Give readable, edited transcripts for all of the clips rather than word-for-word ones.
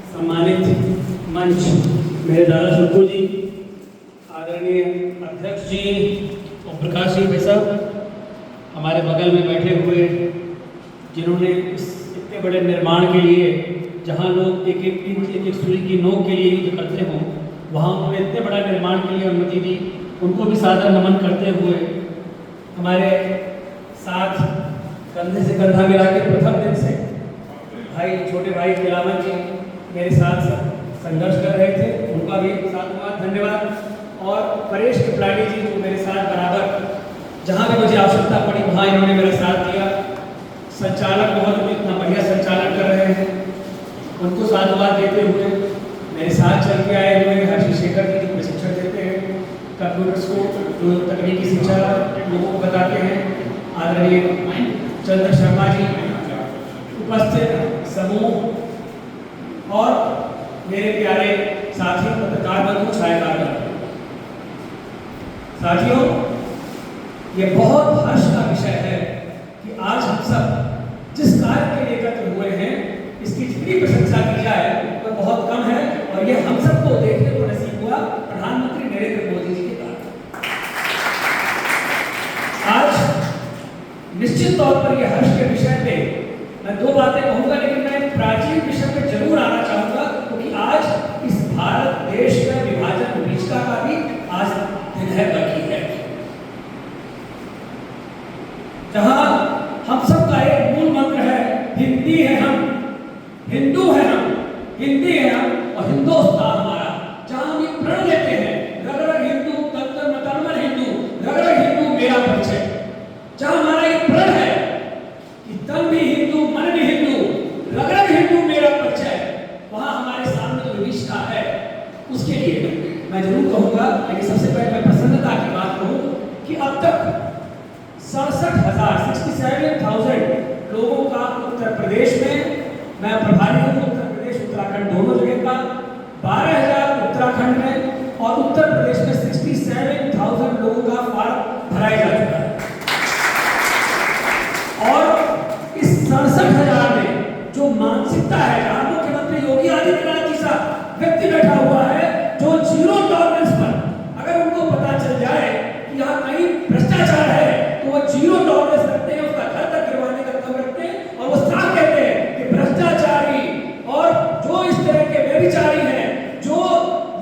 सम्मानित मंच मेरे दादा सुक्कू जी, आदरणीय अध्यक्ष जी ओम प्रकाश जी भाई साहब, हमारे बगल में बैठे हुए जिन्होंने इस इतने बड़े निर्माण के लिए, जहां लोग एक एक इंच एक एक सुई की नोक के लिए युद्ध करते हों, वहां उन्होंने इतने बड़ा निर्माण के लिए अनुमति दी, उनको भी सादर नमन करते हुए हमारे साथ कंधे से कंधा मिला के प्रथम दिन से भाई छोटे भाई तिलावन जी मेरे साथ संघर्ष कर रहे थे, उनका भी साथ धन्यवाद। और परेश कृपलानी जी जो मेरे साथ बराबर जहाँ भी मुझे आवश्यकता पड़ी वहाँ इन्होंने मेरा साथ दिया। संचालक बहुत इतना बढ़िया संचालन कर रहे हैं, उनको साधुवाद देते हुए मेरे साथ चल के आए हुए हर्षी शेखर जी जो प्रशिक्षण देते हैं कंप्यूटर्स को, जो तकनीकी शिक्षा लोगों को बताते हैं, आदरणीय चंद्र शर्मा जी, उपस्थित समूह और मेरे प्यारे साथी पत्रकार बंधु छायाकार साथियों, ये बहुत हर्ष का विषय है कि आज हम सब जिस कार्य के लिए एकत्र हुए हैं इसकी जितनी प्रशंसा की जाए वह तो बहुत कम है, और ये हम सबको देखने को नसीब हुआ प्रधानमंत्री नरेंद्र मोदी जी के कारण। आज निश्चित तौर पर यह हर्ष के विषय पे मैं दो बातें कहूंगा, लेकिन मैं प्राचीन विषय पे जरूर आना चाहूंगा क्योंकि आज इस भारत देश में विभाजन विभीषिका का भी आज दिन है, बाकी है, जहां हम सबका एक मूल मंत्र है, हिंदी है हम, हिंदू है हम, हिंदी है हम और हिंदुस्तान हमारा। जहां हम ये प्रण लेते हैं रग रग हिंदू तन तन मन तन मन हिंदू, रग रग हिंदू मेरा परिचय, जहां हमारा ये प्रण है कि तन भी हिंदू मन भी हिंदू, रग रग हिंदू मेरा परिचय, वहां हमारे सामने जो विविधता है उसके लिए मैं जरूर कहूंगा। लेकिन सबसे पहले मैं प्रसन्नता की बात कहूं कि अब तक 67,000 लोगों का उत्तर प्रदेश में, मैं प्रभारी हूँ उत्तर प्रदेश उत्तराखंड दोनों जगह का, 12,000 उत्तराखंड में और उत्तर प्रदेश में 67,000 लोगों का फॉर्म भराया जा चुका है। और इस 67,000 में जो मानसिकता है, जहां मुख्यमंत्री योगी आदित्यनाथ जी सा व्यक्ति बैठा हुआ है जो जीरो टॉलरेंस पर, अगर उनको पता चल जाए कि यहाँ कहीं भ्रष्टाचार है तो वो जीरो टॉलरेंस रखते हैं, उसका घर तक गिरवाने का काम रखते हैं और वो साफ कहते हैं कि भ्रष्टाचारी और जो इस तरह के व्यभिचारी हैं, जो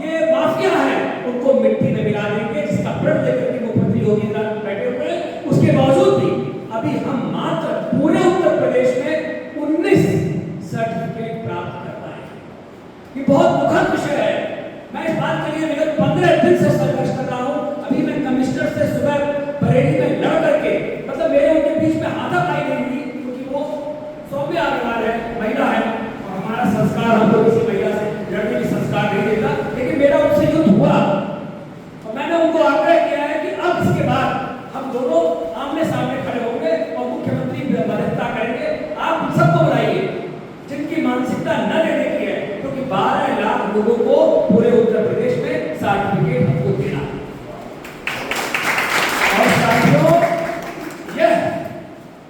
ये माफिया हैं, उनको मिट्टी में मिला देंगे, जिसका प्रण लेकर के मुख्यमंत्री योगी आदित्यनाथ बैठे हुए हैं। उसके बावजूद भी अभी हम मात्र पूरे उत्तर प्रदेश में 19 सर्टिफिकेट प्राप्त कर पाए। ये बहुत दुखद विषय है। मैं इस बात के लिए विगत 15 दिन से संघर्ष कर रहा हूँ। अभी मैं कमिश्नर से सुबह बरेली में लड़ करके, मतलब मेरे उनके बीच में हाथापाई नहीं हुई क्योंकि वो सौम्य अग्रवाल है, महिला है और हमारा संस्कार हमको किसी महिला से लड़ने की संस्कार नहीं देता, लेकिन मेरा उनसे युद्ध हुआ और मैंने उनको आग्रह किया है कि अब इसके बाद हम दोनों आमने सामने खड़े होंगे और मुख्यमंत्री मददता करेंगे। आप सबको बुलाइए जिनकी मानसिकता न लेने की है, क्योंकि 12 लाख लोगों को पूरे उत्तर प्रदेश में सर्टिफिकेट हमको देना। और साथियों, यह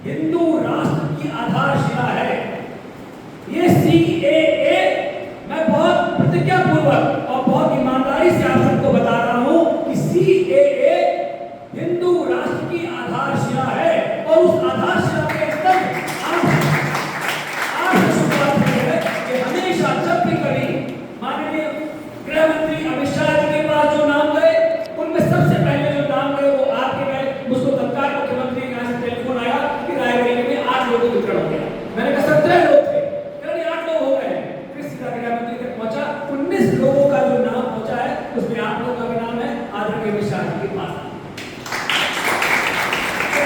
हिंदू राष्ट्र की आधारशिला है। ये CAA मैं बहुत प्रतिज्ञापूर्वक और बहुत ईमानदारी से आप सबको बता रहा हूं कि CAA हिंदू राष्ट्र की आधारशिला है और उस आधारशिला के स्तंभ आप शुरुआत हुई है कि हमेशा जब भी कभी माननीय गृह मंत्री अमित शाह जी के पास जो नाम गए, उनमें सबसे पहले जो नाम गए वो आपके गए। मुझको तत्काल मुख्यमंत्री यहाँ से टेलीफोन आया कि रायबरेली में 8 लोगों का वितरण हो गया। मैंने कहा 17 लोग थे, कल 8 लोग हो गए। फिर सीधा गृह मंत्री तक पहुंचा, 19 लोगों का जो नाम पहुंचा है उसमें आप लोगों का भी नाम है, आदरणीय अमित शाह जी के पास।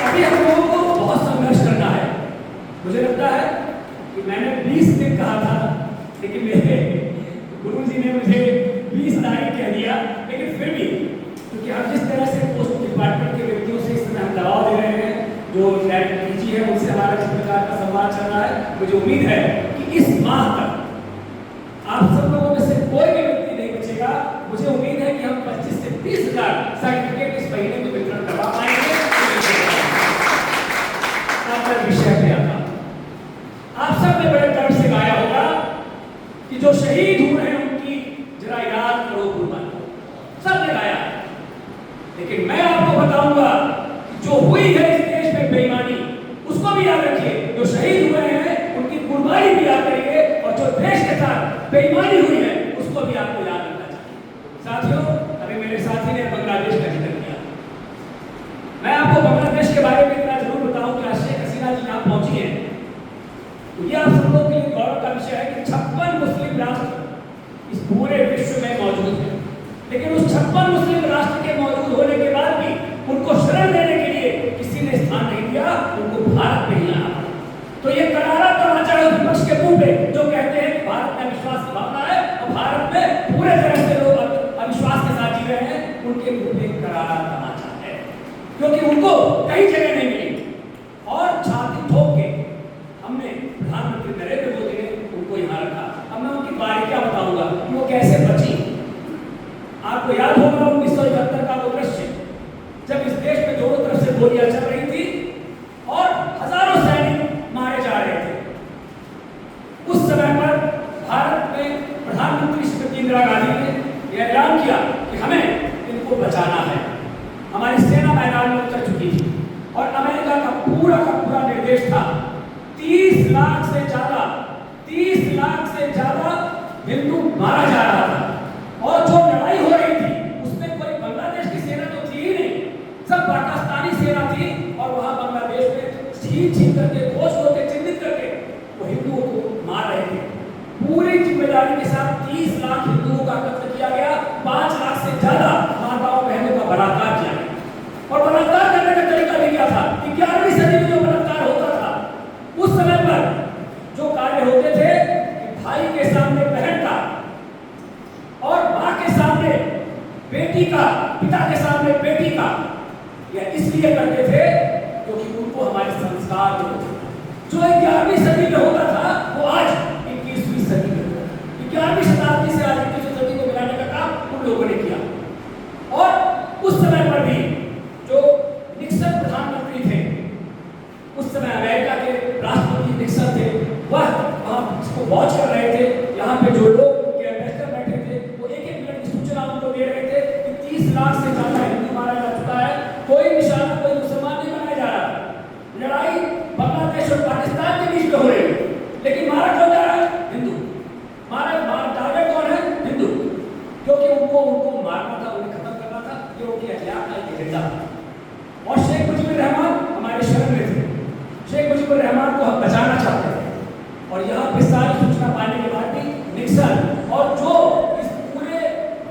अभी हम लोगों को बहुत संघर्ष करना है। मुझे लगता है कि मैंने 20 दिन कहा था, लेकिन मेरे गुरु जी ने मुझे 20 तारीख कह दिया, लेकिन फिर भी क्योंकि हम जिस तरह से पोस्ट डिपार्टमेंट के व्यक्तियों से इस समय हम दबाव दे रहे हैं, जो डीजी है उनसे हमारा जिस प्रकार का संवाद चल रहा है, मुझे उम्मीद है कि इस माह तक आप सब लोगों में से कोई भी व्यक्ति नहीं बचेगा। मुझे उम्मीद है कि हम 25 से 30,000 सर्टिफिकेट इस महीने में वितरण करवा पाएंगे। विषय पे आता सब ने बड़े दर्द से गाया होगा कि जो शहीद हुए हैं उनकी जरा याद करो कुर्बानी, सब ने गाया। लेकिन मैं आपको बताऊंगा कि जो हुई है इस देश में बेईमानी, उसको भी याद रखिए। जो शहीद हुए हैं उनकी कुर्बानी भी याद करिए, और जो देश के साथ बेईमानी हुई है उसको भी आपको याद रखना चाहिए। साथियों, अभी मेरे साथी ने बांग्लादेश का जिक्र किया। मैं आपको बांग्लादेश के बारे में इतना जरूर बताऊं कि आज शेख हसीना जी यहाँ पहुंची है, तो ये आप सब लोगों के लिए गौरव का विषय है कि 56 मुस्लिम राष्ट्र इस पूरे विश्व में मौजूद है। लेकिन उस 56 मुस्लिम राष्ट्र के मौजूद होने के बाद भी उनको शरण देने के लिए किसी ने स्थान नहीं दिया, उनको भारत में ही आना पड़ा। तो ये करारा तमाचा है विपक्ष के मुंह पे, जो कहते हैं कि भारत में विश्वास की भावना है और भारत में पूरे तरह से लोग अविश्वास के साथ जी रहे हैं। उनके मुंह पे करारा तमाचा है, क्योंकि उनको कई जगह नहीं मिली। और छाती ठोक के हमने प्रधानमंत्री नरेंद्र मोदी ने उनको यहाँ रखा। अब मैं उनकी बारीकियां बताऊंगा कि वो कैसे बची। आपको याद होगा 1971 का वो दृश्य, जब इस देश में दोनों तरफ से गोलियां चल रही थी और हजारों सैनिक मारे जा रहे थे। उस समय पर भारत में प्रधानमंत्री श्रीमती इंदिरा गांधी ने यह ऐलान किया कि हमें इनको बचाना है। हमारी सेना मैदान में उतर चुकी थी और अमेरिका का पूरा निर्देश था 30 लाख से ज्यादा हिंदू मारा जा रहा था। और जो लड़ाई हो रही थी उसमें कोई बांग्लादेश की सेना तो थी ही नहीं, सब पाकिस्तानी सेना थी। और वहां बांग्लादेश में छीन करके, खोज करके, चिन्हित करके वो हिंदुओं को मार रहे थे। पूरी जिम्मेदारी के साथ 30 लाख हिंदुओं का कत्ल किया गया, 5 लाख से ज्यादा माताओं बहनों का बलात्कार किया गया। और बलात्कार करने का तरीका भी क्या था कि 11वीं सदी में जो बलात्कार होता था, उस समय पर जो कार्य होते थे कि भाई के सामने बहन का और मां के सामने बेटी का, पिता के सामने बेटी का, यह इसलिए करते थे क्योंकि उनको हमारे संस्कार होते थे। जो 11वीं सदी में होता था वो आज 21वीं सदी में होता है। 11वीं शताब्दी से आज 21वीं सदी को मिलाने का काम उन लोगों ने किया। और उस समय पर भी जो निक्सन प्रधानमंत्री थे, उस समय अमेरिका के राष्ट्रपति निक्सन थे, वह वहां इसको वॉच कर रहे थे। यहाँ पे जो लोग उनके एम्बेसडर बैठे थे वो एक मिनट की सूचना उनको दे रहे थे कि 30 लाख से ज्यादा हिंदू मारा जा चुका है, कोई निशाना, कोई मुसलमान नहीं बनाया जा रहा। लड़ाई बांग्लादेश और पाकिस्तान के बीच में हो रही है, लेकिन मारा कौन जा रहा है? हिंदू। टारगेट कौन है? हिंदू। क्योंकि उनको मारना था, उन्हें खत्म करना था, ये उनके अखिलाफ का एजेंडा था। और शेख मुजीबुर रहमान हमारे शरण में थे। शेख मुजीबुर रहमान को हम बचाना चाहते थे। और यहाँ पे सारी सूचना पाने के बाद भी निक्सन और जो इस पूरे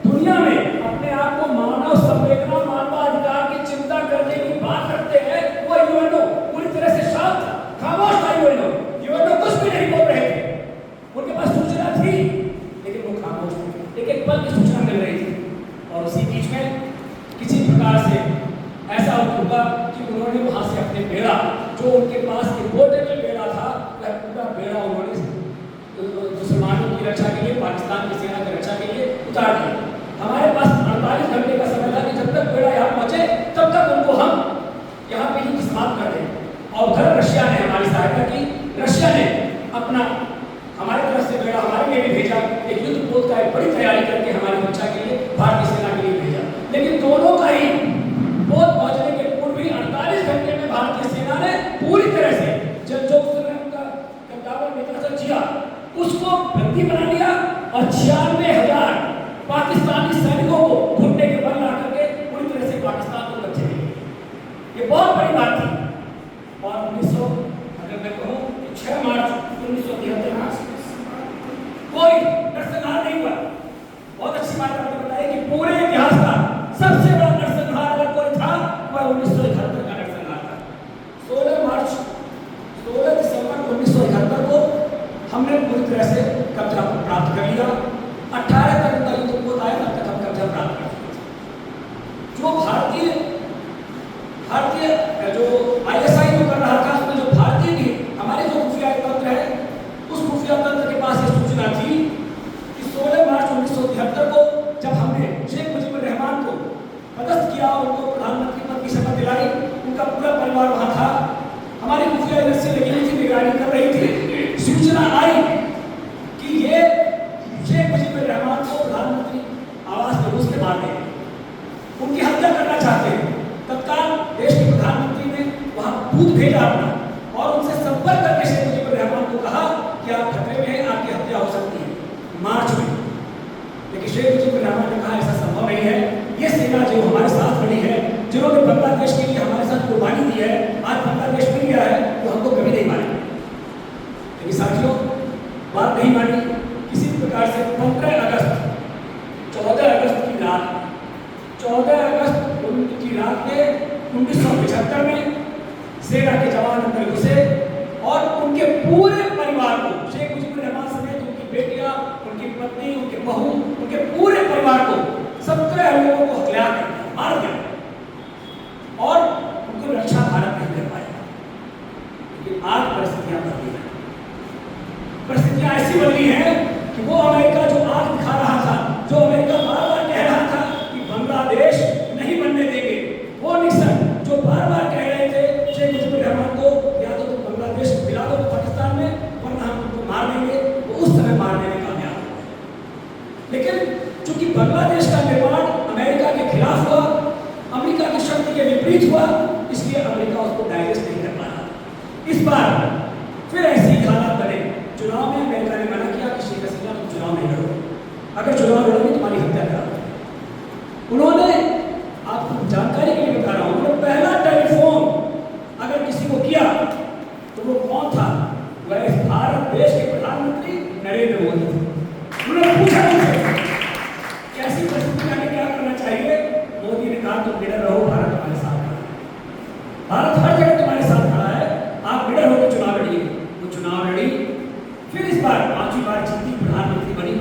दुनिया में अपने आप को मानव संवेदना, मानवाधिकार की चिंता करने की बात रखते हैं, वो यूएनओ पूरी तरह से शांत था, खामोश था। यूएनओ कुछ भी नहीं बोल रहे थे। उनके पास सूचना थी लेकिन वो खामोश थे। एक पल की सूचना मिल रही थी और उसी बीच में किसी प्रकार से ऐसा हुआ कि उन्होंने वहां से अपने बेड़ा, जो उनके पास पोर्टेबल बेड़ा था, वह पूरा बेड़ा उन्होंने मुसलमानों की रक्षा के लिए, पाकिस्तान की सेना की रक्षा के लिए उतार दिया। हमारे पास 48 घंटे का समय था कि जब तक बेड़ा यहाँ पहुंचे तब तक उनको हम यहाँ पे ही समाप्त कर दें। और उधर रशिया ने हमारी सहायता की। रशिया ने अपना हमारी तरफ से बेड़ा हमारे लिए भी भेजा, एक युद्ध पोत का एक बड़ी तैयारी करके हमारी रक्षा के लिए, भारतीय सेना के लिए भेजा। लेकिन दोनों का ही पोत पहुंचने के पूर्व ही 48 घंटे में भारतीय सेना ने पूरी तरह से जो उस समय उनका कद्दावर नेता था जिया, उसको बंदी बना लिया और 96,000 पाकिस्तानी सैनिकों को घुटने के बल ला करके पूरी तरह से पाकिस्तान को कब्जे में। ये बहुत बड़ी बात थी। और 1900 अगर मैं कहूँ 6 मार्च 1973 कोई नरसंहार नहीं हुआ। बहुत अच्छी बात आपने बताई कि पूरे इतिहास का सबसे बड़ा नरसंहार अगर कोई था वह 1971 का नरसंहार था। 16 दिसंबर 1971 को हमने पूरी तरह से कब्जा प्राप्त कर लिया। 18 तक उनका युद्ध पोत आया, तब तक हम कब्जा प्राप्त कर चुके। जो भारतीय जो ISI जो कर रहा था, उसमें जो भारतीय भी हमारे जो खुफिया तंत्र है, उस खुफिया तंत्र के पास ये सूचना थी कि 16 मार्च 1973 को जब हमने शेख मुजीबुर रहमान को पदस्थ किया, उनको प्रधानमंत्री पद की शपथ दिलाई, उनका पूरा परिवार वहां था। हमारी खुफिया एजेंसी लगी हुई थी, निगरानी कर रही थी। सूचना क्या हो सकती है मार्च में, लेकिन शेख मुजीबुर रहमान ने कहा ऐसा संभव नहीं है। ये सेना जो हमारे साथ खड़ी है, जिन्होंने बांग्लादेश के लिए हमारे साथ कुर्बानी दी है, आज बांग्लादेश मिल गया है, तो हमको कभी नहीं मानेंगे। लेकिन साथियों बात नहीं मानी किसी प्रकार से। 15 अगस्त 14 अगस्त की रात 14 अगस्त की रात में 1975 में सेना के जवान अंदर घुसे और उनके पूरे परिवार को, शेख मुजीबुर रहमान समेत उनकी बेटियां, उनकी पत्नी, उनके बहू, उनके पूरे परिवार को 17 लोगों को हत्या कर मार दिया और उनको रक्षा भारत नहीं कर पाया। लेकिन आज परिस्थितियां बदली हैं। परिस्थितियां ऐसी बदली हैं कि वो अमेरिका जो आग दिखा रहा था, जो अमेरिका बार बार कह रहा था कि बांग्लादेश नहीं बनने देंगे, वो निक्सन जो बार बार कह रहे थे शेख मुजीबुर रहमान को या तो तुम बांग्लादेश मिला दो पाकिस्तान में वरना हम तुमको मार देंगे, वो उस समय मारने में कामयाब हुए। लेकिन चूंकि बांग्लादेश का निर्माण अमेरिका के खिलाफ हुआ, अमेरिका की शक्ति के विपरीत हुआ, इसलिए अमेरिका उसको डाइजेस्ट नहीं कर पाया। इस बार फिर ऐसी हालात बने, चुनाव में अमेरिका ने मना किया कि शेख हसीना तुम चुनाव नहीं लड़ो, अगर चुनाव लड़ोगे तुम्हारी हत्या करा। उन्होंने, आपको जानकारी के लिए बता रहा हूं, उन्होंने पहला टेलीफोन अगर किसी को किया तो वो कौन था? वह भारत देश के प्रधानमंत्री नरेंद्र मोदी थे। उन्होंने पूछा उनसे कैसी परिस्थिति में क्या करना चाहिए। मोदी ने कहा तुम निडर रहो, भारत तुम्हारे साथ खड़ा है, भारत हर जगह तुम्हारे साथ खड़ा है, आप निडर होकर चुनाव लड़िए। वो चुनाव लड़ी, फिर इस बार 5वीं बार जीती, प्रधानमंत्री बनी।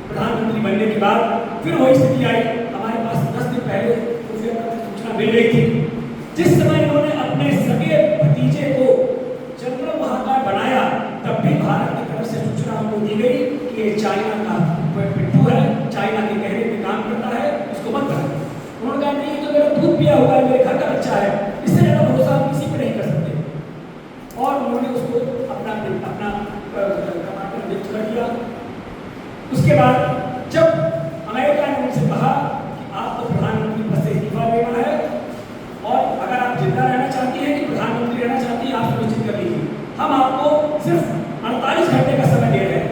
प्रधानमंत्री बनने के बाद फिर वही स्थिति आई। हमारे पास 10 दिन पहले सूचना मिल रही थी, जिस समय उन्होंने अपने सगे भतीजे को जनरल वहां का बनाया, तब भी भारत की तरफ से सूचना उनको दी गई कि ये चाइना का पिट्ठू है, चाइना के कहने पे काम करता है, उसको मत करो। उन्होंने कहा नहीं, तो मेरा दूध पिया हुआ है, मेरे घर का बच्चा है, इससे ज्यादा भरोसा हम किसी पे नहीं कर सकते। और उन्होंने उसको अपना टमाटर नियुक्त कर दिया। उसके बाद जब अमेरिका ने उनसे कहा कि आपको प्रधानमंत्री पद से इस्तीफा देना है और अगर आप जिंदा रहना चाहती हैं कि प्रधानमंत्री रहना चाहती हैं, आप सुनिश्चित कर लीजिए, हम आपको सिर्फ 48 घंटे का समय दे रहे हैं।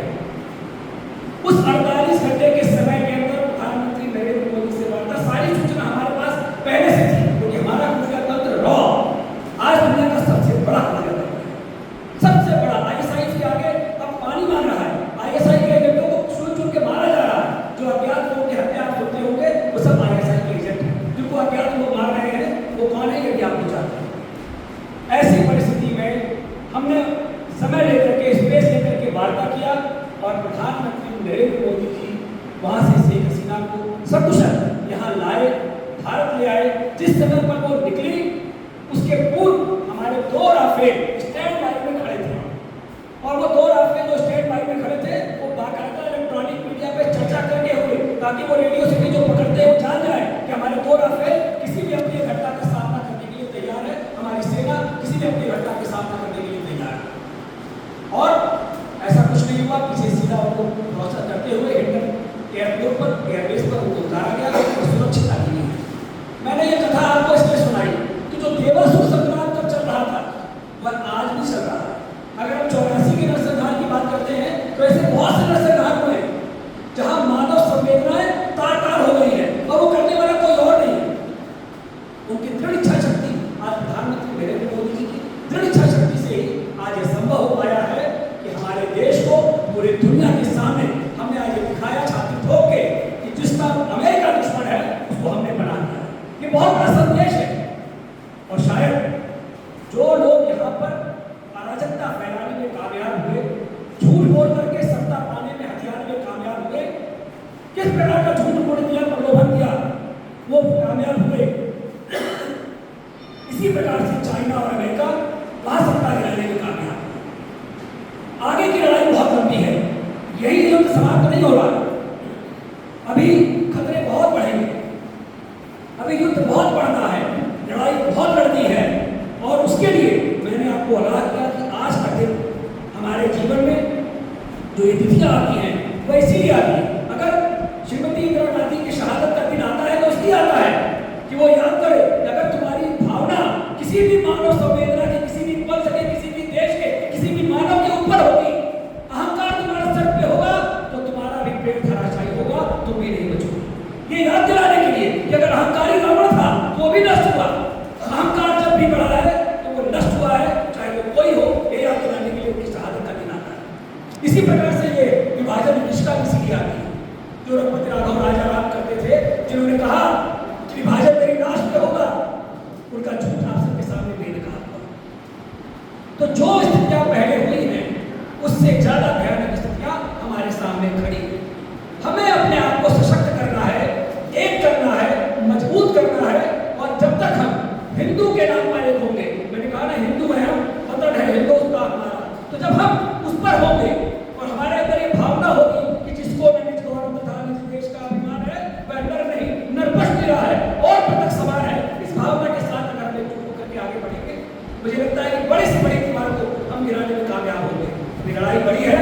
उस 48 घंटे के समय के अंदर प्रधानमंत्री नरेंद्र मोदी से वार्ता, सारी सूचना हमारे पास पहले से थी, क्योंकि हमारा खुफिया तंत्र रॉ आज दुनिया का सबसे बड़ा खुफिया तंत्र है, सबसे बड़ा। ISI के आगे अब पानी मांग रहा है, ISI के एजेंटों को चुन के मारा जा रहा है। जो अज्ञात लोग की हत्या आप सुनते होंगे वो सब ISI के एजेंट हैं, जिनको अज्ञात लोग मार रहे हैं, वो कौन है यदि आप जानते हैं। ऐसी परिस्थिति में हमने समय लेकर के, स्पेस लेकर के वार्ता किया और प्रधानमंत्री नरेंद्र मोदी जी वहां से शेख हसीना को सकुशल यहाँ लाए, भारत ले आए। जिस समय पर वो निकली उसके पूर्व हमारे 2 राफेल स्टैंड बाई में खड़े थे और वो 2 राफेल जो स्टैंड बाई में खड़े थे वो बाकायदा इलेक्ट्रॉनिक मीडिया पे चर्चा करके हुए, ताकि वो रेडियो से जो पकड़ते हैं वो जान जाए कि हमारे 2 राफेल किसी भी अपनी घटना का सामना करने के लिए तैयार है, हमारी सेना किसी भी अपनी घटना का सामना करने के लिए तैयार है। और ऐसा कुछ नहीं हुआ, पीछे सीधा उनको क्रॉस करते हुए हिंडन एयरपोर्ट पर, एयरबेस पर उनको उतारा गया और सुरक्षित आगे नहीं है। मैंने ये कथा आपको इसलिए सुनाई कि जो देवासुर संग्राम तब चल रहा था वह आज भी चल रहा है। अगर हम 84 के नरसंहार की बात करते हैं तो ऐसे बहुत से नरसंहार हुए जहां मानव संवेदनाएं तार-तार हो गई है और वो करने वाला कोई और नहीं है। उनकी दृढ़ इच्छा शक्ति, आज प्रधानमंत्री नरेंद्र मोदी जी की दृढ़ इच्छा शक्ति से ही आज यह संभव हो पाया है कि हमारे देश को पूरी दुनिया के सामने हमने आज ये दिखाया, छाती ठोक के, कि जिसका अमेरिका दुश्मन है उसको हमने बना दिया। ये बहुत बड़ा संदेश है। और शायद जो लोग यहाँ पर अराजकता फैलाने में कामयाब हुए, झूठ बोल करके सत्ता पाने में, हथियार में कामयाब हुए, किस प्रकार का झूठ बोल दिया, प्रलोभन दिया, वो कामयाब हुए। इसी प्रकार से चाइना और अमेरिका वहां सत्ता गिराने में कामयाब। आगे की लड़ाई बहुत लंबी है, यही युद्ध समाप्त नहीं हो रहा। अभी खतरे बहुत बढ़ेंगे, अभी युद्ध बहुत बढ़ना है, लड़ाई बहुत लड़नी है। और उसके लिए मैंने आपको आगाह किया कि आज का दिन हमारे जीवन में जो ये तिथियां आती हैं वह इसीलिए आती है। अगर श्रीमती इंदिरा गांधी की शहादत का दिन आता है तो इसलिए आता है कि वो याद करे कि अगर तुम्हारी भावना किसी भी मानव संवेदना के, किसी भी वंश के, किसी भी देश के, किसी भी मानव के ऊपर होगी, अहंकार तुम्हारे सर पे होगा ये याद दिलाने के लिए कि अगर अहंकारी रावण था तो वो भी नष्ट हुआ, अहंकार जब भी बढ़ा है तो वो नष्ट हुआ है, चाहे वो कोई हो। ये याद दिलाने के लिए उनकी शहादत का दिन आता है। इसी प्रकार से ये विभाजन निष्ठा भी सीखी आती है, जो रघुपति राघव राजा राम करते थे, जिन्होंने कहा कि विभाजन मेरी नाश में होगा, उनका झूठ आप सबके सामने बेनकाब हुआ। तो जो स्थितियां पहले हुई हैं उससे ज्यादा भयानक स्थितियां हमारे सामने खड़ी हैं। हमें अपने आप को सशक्त करना है, एक करना है, मजबूत करना है। और जब तक हम हिंदू के नाम पर एक होंगे, मैंने कहा ना हिंदू है हम, वतन है हिंदुस्तान हमारा, तो जब हम उस पर होंगे और हमारे अंदर ये भावना होगी कि जिसको न निज गौरव तथा निज देश का अभिमान है वह नर नहीं नरपश निरा है और पतक समान है, इस भावना के साथ अगर हम एकजुट होकर के आगे बढ़ेंगे, मुझे लगता है कि बड़ी से बड़ी दीवार को हम गिराने में कामयाब होंगे। अभी लड़ाई बड़ी है,